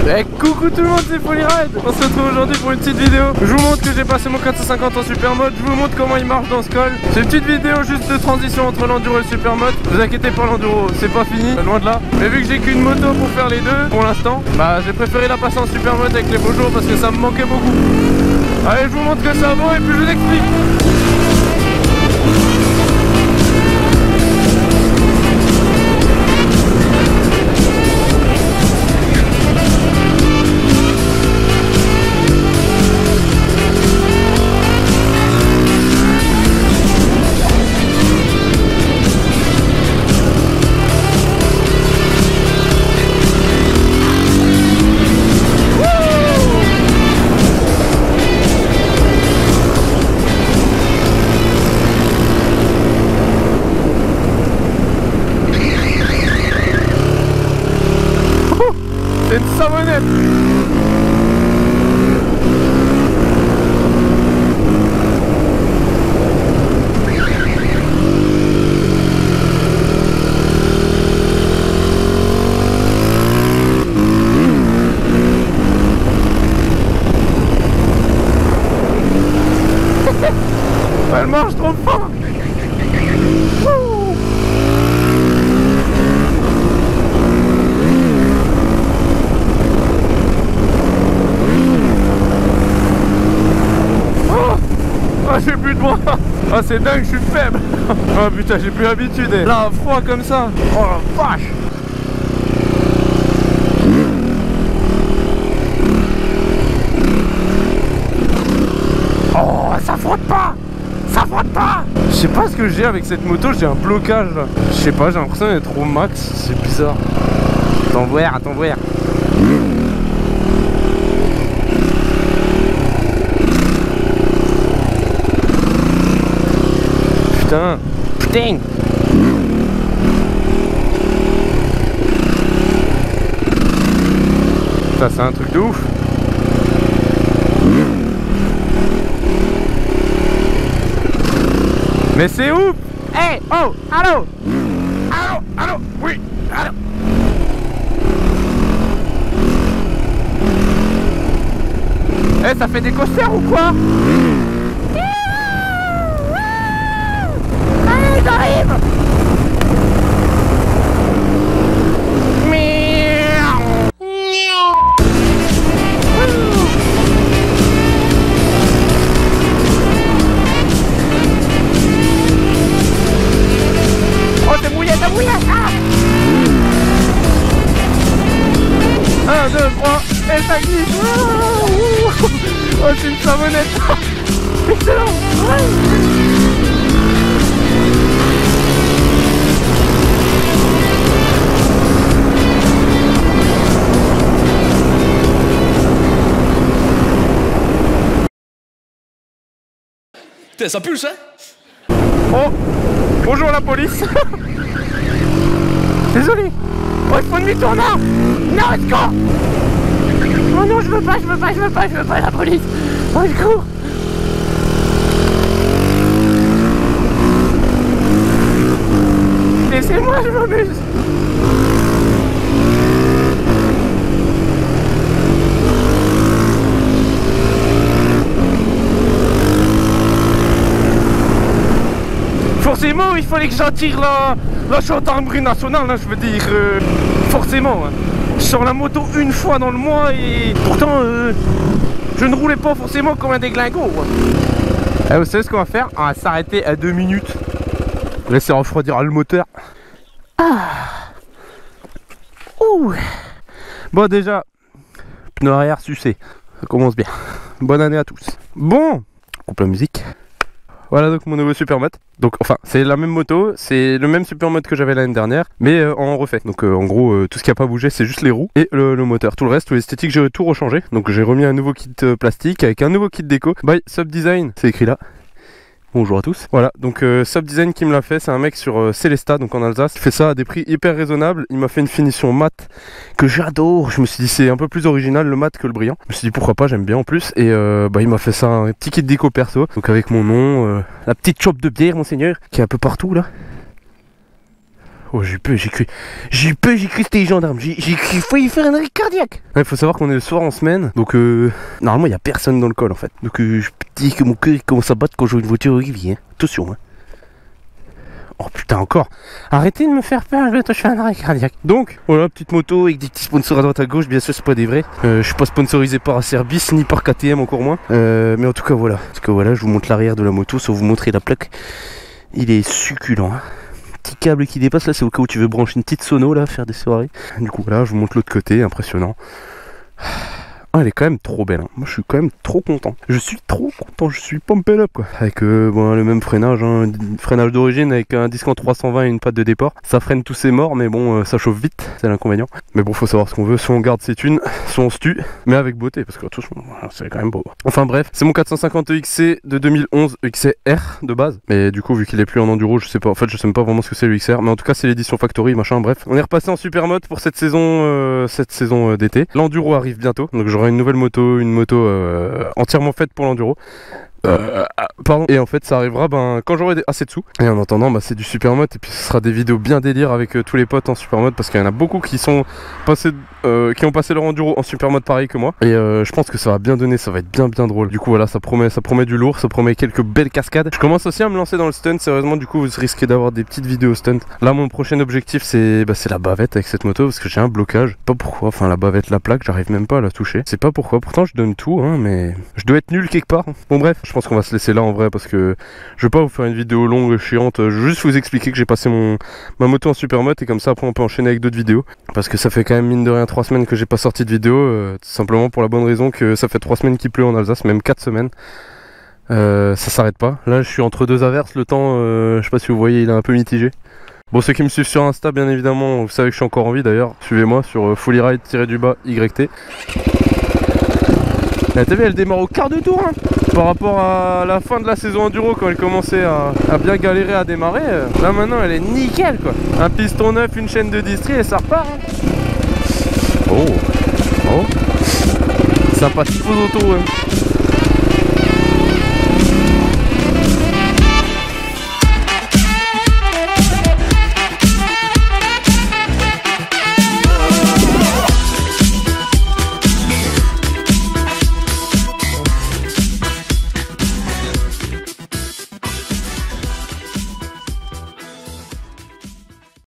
Eh, coucou tout le monde, c'est Folyride. On se retrouve aujourd'hui pour une petite vidéo. Je vous montre que j'ai passé mon 450 en super mode. Je vous montre comment il marche dans ce col. C'est une petite vidéo juste de transition entre l'enduro et le super mode. Ne vous inquiétez pas, l'enduro c'est pas fini, loin de là. Mais vu que j'ai qu'une moto pour faire les deux pour l'instant, bah j'ai préféré la passer en super mode avec les beaux jours parce que ça me manquait beaucoup. Allez, je vous montre que ça vaut et puis je vous explique. C'est une savonnette. Elle marche trop fort. Ah, j'ai plus de bras. Ah, c'est dingue, je suis faible. Oh putain, j'ai plus l'habitude. Là, froid comme ça. Oh la vache. Oh, ça frotte pas. Ça frotte pas. Je sais pas ce que j'ai avec cette moto, j'ai un blocage là. Je sais pas, j'ai l'impression d'être au max. C'est bizarre. Attends voir, attends voir. Putain. Putain. Ça c'est un truc de ouf. Mais c'est ouf. Hey, oh, allô. Allô, allô, oui, allô. Eh, ça fait des coasters ou quoi? J'arrive. Oh, t'es mouillé, ah. 1, 2, 3, et ça glisse. Oh, c'est une savonnette. Excellent. Putain, ça pulse, hein? Oh, bonjour la police. Désolé. Oh, il faut demi-tour là. Non, let's go. Oh non, je veux pas la police. Oh, je cours. Laissez-moi, je m'amuse. Forcément, il fallait que j'attire la gendarmerie nationale, hein, je veux dire, forcément. Hein. Je sors la moto une fois dans le mois et pourtant, je ne roulais pas forcément comme un déglingo. Hein. Vous savez ce qu'on va faire? On va s'arrêter à 2 minutes. Laisser refroidir le moteur. Ah. Ouh. Bon, déjà, pneu arrière sucé. Ça commence bien. Bonne année à tous. Bon, on coupe la musique. Voilà donc mon nouveau super mode. Donc enfin c'est la même moto, c'est le même super mode que j'avais l'année dernière, mais en refait. Donc en gros tout ce qui a pas bougé c'est juste les roues et le moteur. Tout le reste, tout l'esthétique j'ai tout rechangé. Donc j'ai remis un nouveau kit plastique avec un nouveau kit déco. By Subdesign, c'est écrit là. Bonjour à tous. Voilà, donc Subdesign qui me l'a fait, c'est un mec sur Célestat, donc en Alsace. Il fait ça à des prix hyper raisonnables. Il m'a fait une finition mat que j'adore. Je me suis dit c'est un peu plus original le mat que le brillant. Je me suis dit pourquoi pas, j'aime bien en plus. Et il m'a fait ça un petit kit déco perso. Donc avec mon nom, la petite chope de bière monseigneur qui est un peu partout là. Oh, j'ai cru que c'était les gendarmes. J'ai failli faire un arrêt cardiaque. Il faut savoir qu'on est le soir en semaine. Donc, normalement, il n'y a personne dans le col en fait. Donc, je peux dire que mon cœur commence à battre quand je vois une voiture arriver. Hein. Attention, hein. Oh putain, encore. Arrêtez de me faire peur, je fais un arrêt cardiaque. Donc, voilà, petite moto avec des petits sponsors à droite à gauche. Bien sûr, c'est pas des vrais. Je suis pas sponsorisé par Acerbis ni par KTM, encore moins. Mais en tout cas, voilà. Parce que voilà, je vous montre l'arrière de la moto sans vous montrer la plaque. Il est succulent, hein. Petit câble qui dépasse là, c'est au cas où tu veux brancher une petite sono là, faire des soirées. Du coup, voilà, je vous montre l'autre côté, impressionnant. Ah, elle est quand même trop belle, hein. Moi je suis quand même trop content. Je suis pumped up quoi. Avec bon, le même freinage, hein, freinage d'origine avec un disque en 320 et une patte de départ. Ça freine tous ces morts, mais bon, ça chauffe vite, c'est l'inconvénient. Mais bon, faut savoir ce qu'on veut, soit on garde ses thunes, soit on se tue, mais avec beauté, parce que tout c'est quand même beau. Enfin bref, c'est mon 450 XC de 2011, XCR de base. Mais du coup, vu qu'il est plus en enduro, je sais pas, en fait je sais même pas vraiment ce que c'est le XR, mais en tout cas c'est l'édition Factory, machin, bref. On est repassé en super mode pour cette saison d'été. L'enduro arrive bientôt, donc j'aurai une nouvelle moto, entièrement faite pour l'enduro. Pardon. Et en fait ça arrivera quand j'aurai assez de sous. Et en attendant c'est du super mode. Et puis ce sera des vidéos bien délire avec tous les potes en super mode. Parce qu'il y en a beaucoup qui sont passés qui ont passé leur enduro en super mode pareil que moi. Et je pense que ça va bien donner, ça va être bien drôle. Du coup voilà, ça promet du lourd, ça promet quelques belles cascades. Je commence aussi à me lancer dans le stunt. Sérieusement, du coup vous risquez d'avoir des petites vidéos stunt. Là mon prochain objectif c'est la bavette avec cette moto. Parce que j'ai un blocage. Pas pourquoi, enfin la bavette, la plaque, j'arrive même pas à la toucher. C'est pas pourquoi, pourtant je donne tout hein, mais je dois être nul quelque part. Bon bref, je pense qu'on va se laisser là en vrai. Parce que je vais pas vous faire une vidéo longue, chiante. Je veux juste vous expliquer que j'ai passé ma moto en super mode. Et comme ça après on peut enchaîner avec d'autres vidéos. Parce que ça fait quand même mine de rien 3 semaines que j'ai pas sorti de vidéo, tout simplement pour la bonne raison que ça fait 3 semaines qu'il pleut en Alsace, même 4 semaines. Ça s'arrête pas. Là je suis entre 2 averses, le temps, je sais pas si vous voyez, il est un peu mitigé. Bon, ceux qui me suivent sur Insta, bien évidemment, vous savez que je suis encore en vie d'ailleurs. Suivez-moi sur fullyride-YT. T'as vu, elle démarre au quart de tour hein. Par rapport à la fin de la saison enduro quand elle commençait à bien galérer à démarrer. Là maintenant elle est nickel quoi. Un piston neuf, une chaîne de distri et ça repart hein. Oh, sympathique aux autos hein.